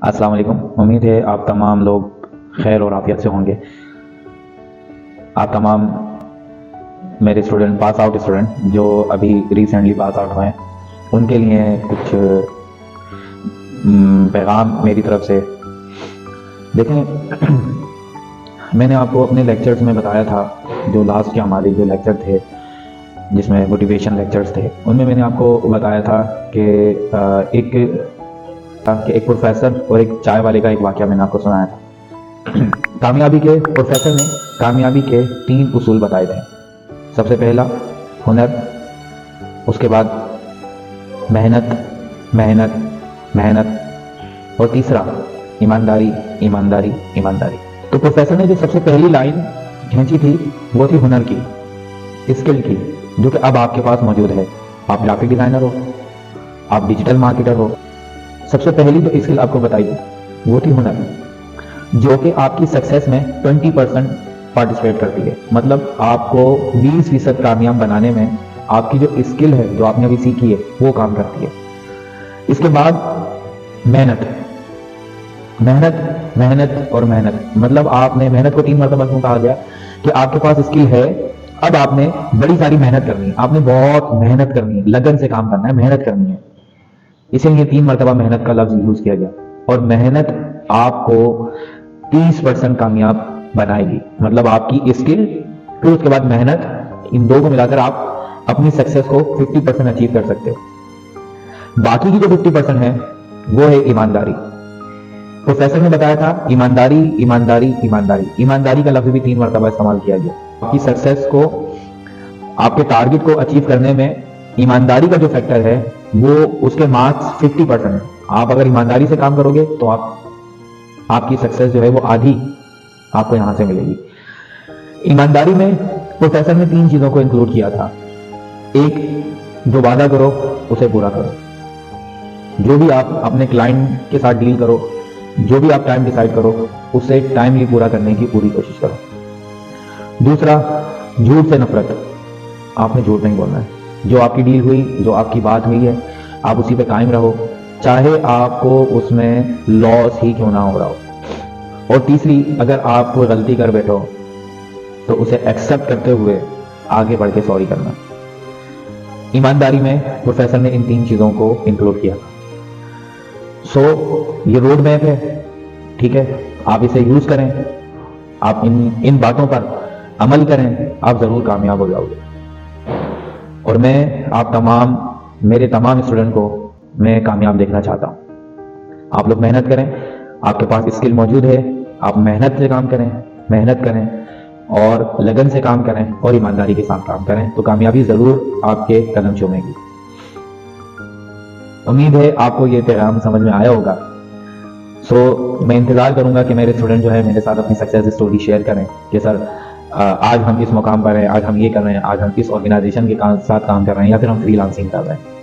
السلام علیکم. امید ہے آپ تمام لوگ خیر اور عافیت سے ہوں گے. آپ تمام میرے اسٹوڈنٹ، پاس آؤٹ اسٹوڈنٹ جو ابھی ریسنٹلی پاس آؤٹ ہوئے ہیں، ان کے لیے کچھ پیغام میری طرف سے. دیکھیں، میں نے آپ کو اپنے لیکچرز میں بتایا تھا، جو لاسٹ کے ہمارے جو لیکچر تھے جس میں موٹیویشن لیکچرز تھے، ان میں نے آپ کو بتایا تھا کہ ایک پروفیسر اور ایک چائے والے کا ایک واقعہ میں نے آپ کو سنایا تھا. پروفیسر نے کامیابی کے 3 اصول بتائے تھے. سب سے پہلا ہنر، اس کے بعد محنت محنت محنت، اور تیسرا ایمانداری ایمانداری ایمانداری. تو پروفیسر نے جو سب سے پہلی لائن کھینچی تھی وہ تھی ہنر کی، اسکل کی، جو کہ اب آپ کے پاس موجود ہے. آپ گرافک ڈیزائنر ہو، آپ ڈیجیٹل مارکیٹر ہو. سب سے پہلی جو اسکل آپ کو بتائی وہ تھی ہنر، جو کہ آپ کی سکسیس میں 20% پارٹیسپیٹ کرتی ہے. مطلب آپ کو 20% کامیاب بنانے میں آپ کی جو اسکل ہے، جو آپ نے ابھی سیکھی ہے، وہ کام کرتی ہے. اس کے بعد محنت محنت محنت اور محنت. مطلب آپ نے محنت کو 3 مرتبہ کیوں کہا گیا؟ کہ آپ کے پاس اسکل ہے، اب آپ نے بڑی ساری محنت کرنی ہے، آپ نے بہت محنت کرنی ہے، لگن سے کام کرنا ہے، محنت کرنی ہے. اسی لیے 3 مرتبہ محنت کا لفظ یوز کیا گیا. اور محنت آپ کو 30% کامیاب بنائے گی. مطلب آپ کی اسکل پھر اس کے بعد محنت، ان دو کو ملا کر آپ اپنی سکسیس کو 50% اچیو کر سکتے ہو. باقی کی جو 50% ہے وہ ہے ایمانداری. پروفیسر نے بتایا تھا ایمانداری ایمانداری ایمانداری. ایمانداری کا لفظ بھی 3 مرتبہ استعمال کیا گیا. آپ کی سکسیس کو، آپ کے ٹارگٹ کو اچیو کرنے میں ایمانداری کا جو فیکٹر ہے وہ اس کے مارکس 50% ہے. آپ اگر ایمانداری سے کام کرو گے تو آپ کی سکسیس جو ہے وہ آدھی آپ کو یہاں سے ملے گی. ایمانداری میں پروفیسر نے 3 چیزوں کو انکلوڈ کیا تھا. ایک، جو وعدہ کرو اسے پورا کرو. جو بھی آپ اپنے کلائنٹ کے ساتھ ڈیل کرو، جو بھی آپ ٹائم ڈیسائیڈ کرو، اسے ٹائملی پورا کرنے کی پوری کوشش کرو. دوسرا، جھوٹ سے نفرت. آپ نے جھوٹ نہیں بولنا ہے. جو آپ کی ڈیل ہوئی، جو آپ کی بات ہوئی ہے، آپ اسی پہ قائم رہو، چاہے آپ کو اس میں لاس ہی کیوں نہ ہو رہا ہو. اور تیسری، اگر آپ کوئی غلطی کر بیٹھو تو اسے ایکسیپٹ کرتے ہوئے آگے بڑھ کے سوری کرنا. ایمانداری میں پروفیسر نے ان 3 چیزوں کو انکلوڈ کیا. سو یہ روڈ میپ ہے، ٹھیک ہے؟ آپ اسے یوز کریں، آپ ان باتوں پر عمل کریں، آپ ضرور کامیاب ہو جاؤ گے. اور میں میرے تمام اسٹوڈنٹ کو میں کامیاب دیکھنا چاہتا ہوں. آپ لوگ محنت کریں، آپ کے پاس اسکل موجود ہے، آپ محنت سے کام کریں، محنت کریں اور لگن سے کام کریں اور ایمانداری کے ساتھ کام کریں تو کامیابی ضرور آپ کے قدم چومے گی. امید ہے آپ کو یہ پیغام سمجھ میں آیا ہوگا. سو میں انتظار کروں گا کہ میرے اسٹوڈنٹ جو ہے میرے ساتھ اپنی سکسیس اسٹوری شیئر کریں کہ سر آج ہم اس مقام پر ہیں، آج ہم یہ کر رہے ہیں، آج ہم اس آرگنائزیشن کے ساتھ کام کر رہے ہیں، یا پھر ہم فری لانسنگ کر رہے ہیں.